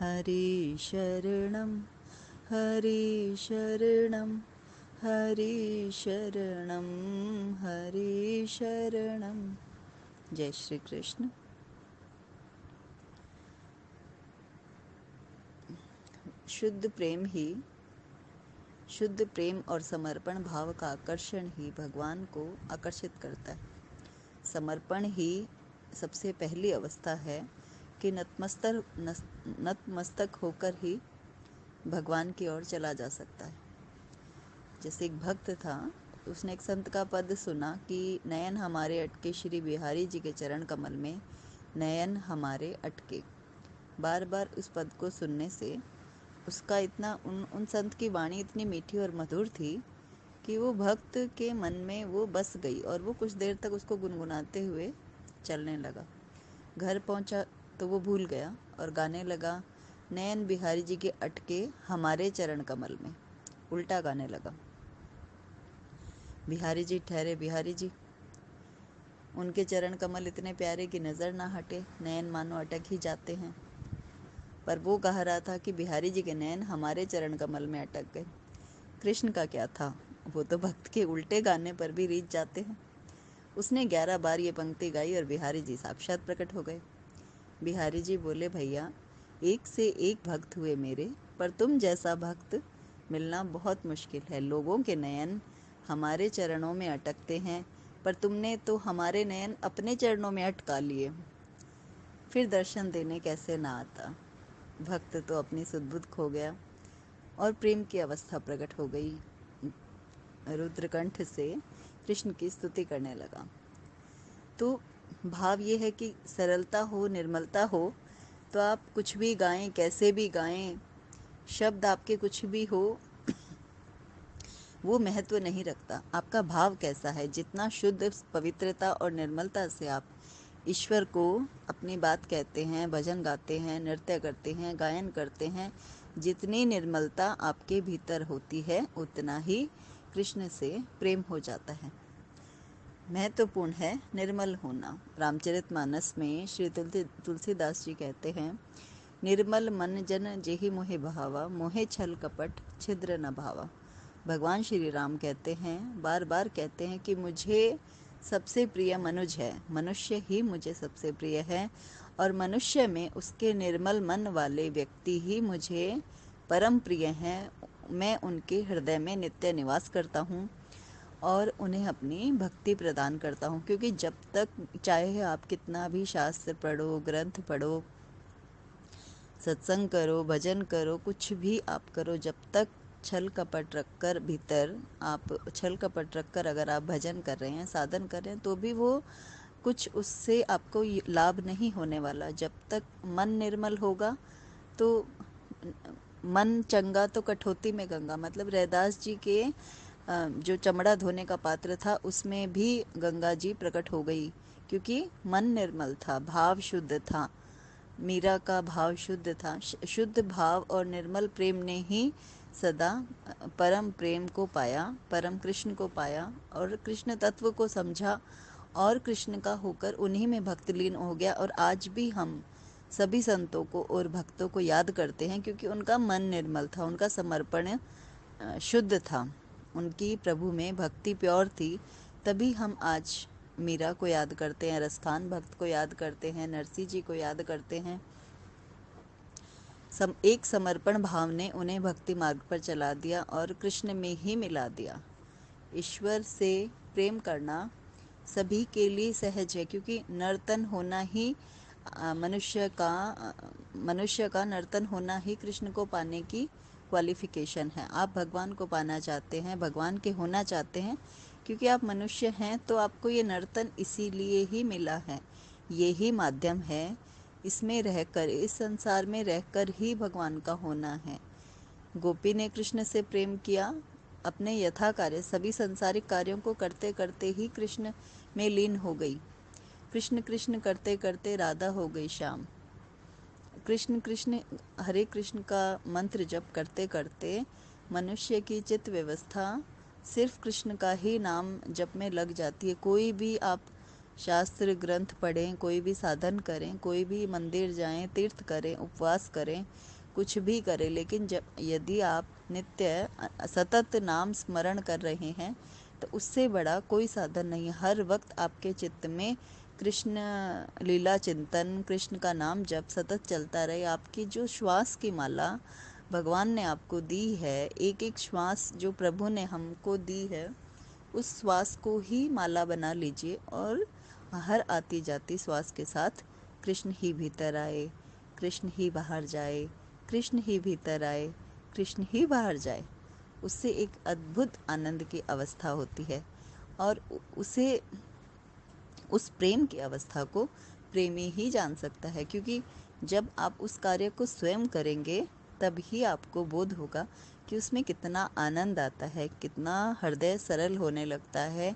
हरि शरणं हरि शरणं हरि शरणं हरि शरणं। जय श्री कृष्ण। शुद्ध प्रेम और समर्पण भाव का आकर्षण ही भगवान को आकर्षित करता है। समर्पण ही सबसे पहली अवस्था है कि नतमस्तक होकर ही भगवान की ओर चला जा सकता है। जैसे एक भक्त था, उसने एक संत का पद सुना कि नयन हमारे अटके श्री बिहारी जी के चरण कमल में, नयन हमारे अटके। बार बार उस पद को सुनने से उसका इतना उन संत की वाणी इतनी मीठी और मधुर थी कि वो भक्त के मन में वो बस गई और वो कुछ देर तक उसको गुनगुनाते हुए चलने लगा। घर पहुंचा तो वो भूल गया और गाने लगा, नयन बिहारी जी के अटके हमारे चरण कमल में। उल्टा गाने लगा, बिहारी जी ठहरे बिहारी जी, उनके चरण कमल इतने प्यारे कि नज़र ना हटे, नयन मानो अटक ही जाते हैं। पर वो कह रहा था कि बिहारी जी के नयन हमारे चरण कमल में अटक गए। कृष्ण का क्या था, वो तो भक्त के उल्टे गाने पर भी रीझ जाते हैं। उसने 11 बार ये पंक्ति गाई और बिहारी जी साक्षात प्रकट हो गए। बिहारी जी बोले, भैया एक से एक भक्त हुए मेरे, पर तुम जैसा भक्त मिलना बहुत मुश्किल है। लोगों के नयन हमारे चरणों में अटकते हैं, पर तुमने तो हमारे नयन अपने चरणों में अटका लिए। फिर दर्शन देने कैसे ना आता। भक्त तो अपनी सुध-बुध खो गया और प्रेम की अवस्था प्रकट हो गई। रुद्रकंठ से कृष्ण की स्तुति करने लगा। तो भाव ये है कि सरलता हो, निर्मलता हो तो आप कुछ भी गाएं, कैसे भी गाएं, शब्द आपके कुछ भी हो, वो महत्व नहीं रखता। आपका भाव कैसा है, जितना शुद्ध पवित्रता और निर्मलता से आप ईश्वर को अपनी बात कहते हैं, भजन गाते हैं, नृत्य करते हैं, गायन करते हैं, जितनी निर्मलता आपके भीतर होती है उतना ही कृष्ण से प्रेम हो जाता है। महत्वपूर्ण है निर्मल होना। रामचरितमानस में श्री तुलसीदास जी कहते हैं, निर्मल मन जन जेहि मोहि भावा, मोहे छल कपट छिद्र न भावा। भगवान श्री राम कहते हैं, बार बार कहते हैं कि मुझे सबसे प्रिय मनुज है, मनुष्य ही मुझे सबसे प्रिय है और मनुष्य में उसके निर्मल मन वाले व्यक्ति ही मुझे परम प्रिय हैं। मैं उनके हृदय में नित्य निवास करता हूँ और उन्हें अपनी भक्ति प्रदान करता हूँ। क्योंकि जब तक, चाहे आप कितना भी शास्त्र पढ़ो, ग्रंथ पढ़ो, सत्संग करो, भजन करो, कुछ भी आप करो, जब तक छल कपट रखकर भीतर आप छल कपट रखकर अगर आप भजन कर रहे हैं, साधन कर रहे हैं, तो भी वो कुछ उससे आपको लाभ नहीं होने वाला। जब तक मन निर्मल होगा तो मन चंगा तो कठौती में गंगा। मतलब रैदास जी के जो चमड़ा धोने का पात्र था उसमें भी गंगा जी प्रकट हो गई, क्योंकि मन निर्मल था, भाव शुद्ध था। मीरा का भाव शुद्ध था। शुद्ध भाव और निर्मल प्रेम ने ही सदा परम प्रेम को पाया, परम कृष्ण को पाया और कृष्ण तत्व को समझा और कृष्ण का होकर उन्हीं में भक्तलीन हो गया। और आज भी हम सभी संतों को और भक्तों को याद करते हैं, क्योंकि उनका मन निर्मल था, उनका समर्पण शुद्ध था, उनकी प्रभु में भक्ति प्योर थी। तभी हम आज मीरा को याद करते हैं, रसखान भक्त को याद करते हैं, नरसिंह जी को याद करते हैं। एक समर्पण भाव ने उन्हें भक्ति मार्ग पर चला दिया और कृष्ण में ही मिला दिया। ईश्वर से प्रेम करना सभी के लिए सहज है, क्योंकि नर्तन होना ही मनुष्य का नर्तन होना ही कृष्ण को पाने की क्वालिफिकेशन है। आप भगवान को पाना चाहते हैं, भगवान के होना चाहते हैं, क्योंकि आप मनुष्य हैं, तो आपको ये नर्तन इसीलिए ही मिला है। ये ही माध्यम है, इसमें रहकर, इस संसार में रहकर ही भगवान का होना है। गोपी ने कृष्ण से प्रेम किया, अपने यथा कार्य सभी संसारिक कार्यों को करते करते ही कृष्ण में लीन हो गई। कृष्ण कृष्ण करते करते राधा हो गई श्याम। कृष्ण कृष्ण हरे कृष्ण का मंत्र जप करते करते मनुष्य की चित्त व्यवस्था सिर्फ कृष्ण का ही नाम जप में लग जाती है। कोई भी आप शास्त्र ग्रंथ पढ़ें, कोई भी साधन करें, कोई भी मंदिर जाएं, तीर्थ करें, उपवास करें, कुछ भी करें, लेकिन जब यदि आप नित्य सतत नाम स्मरण कर रहे हैं तो उससे बड़ा कोई साधन नहीं। हर वक्त आपके चित्त में कृष्ण लीला चिंतन, कृष्ण का नाम जप सतत चलता रहे। आपकी जो श्वास की माला भगवान ने आपको दी है, एक एक श्वास जो प्रभु ने हमको दी है, उस श्वास को ही माला बना लीजिए और हर आती जाती श्वास के साथ कृष्ण ही भीतर आए, कृष्ण ही बाहर जाए, कृष्ण ही भीतर आए, कृष्ण ही बाहर जाए। उससे एक अद्भुत आनंद की अवस्था होती है और उसे उस प्रेम की अवस्था को प्रेमी ही जान सकता है, क्योंकि जब आप उस कार्य को स्वयं करेंगे तब ही आपको बोध होगा कि उसमें कितना आनंद आता है, कितना हृदय सरल होने लगता है,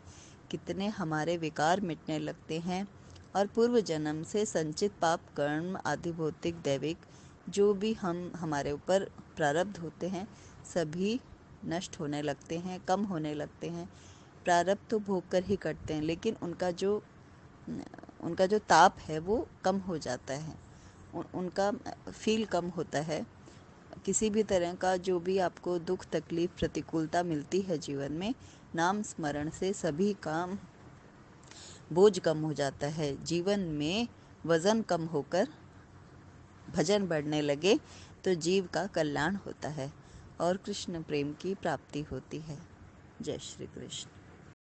कितने हमारे विकार मिटने लगते हैं और पूर्व जन्म से संचित पाप कर्म आदि भौतिक दैविक जो भी हमारे ऊपर प्रारब्ध होते हैं सभी नष्ट होने लगते हैं, कम होने लगते हैं। प्रारब्ध तो भोग कर ही कटते हैं, लेकिन उनका जो ताप है वो कम हो जाता है, उनका फील कम होता है। किसी भी तरह का जो भी आपको दुख तकलीफ प्रतिकूलता मिलती है जीवन में, नाम स्मरण से सभी काम बोझ कम हो जाता है। जीवन में वजन कम होकर भजन बढ़ने लगे तो जीव का कल्याण होता है और कृष्ण प्रेम की प्राप्ति होती है। जय श्री कृष्ण।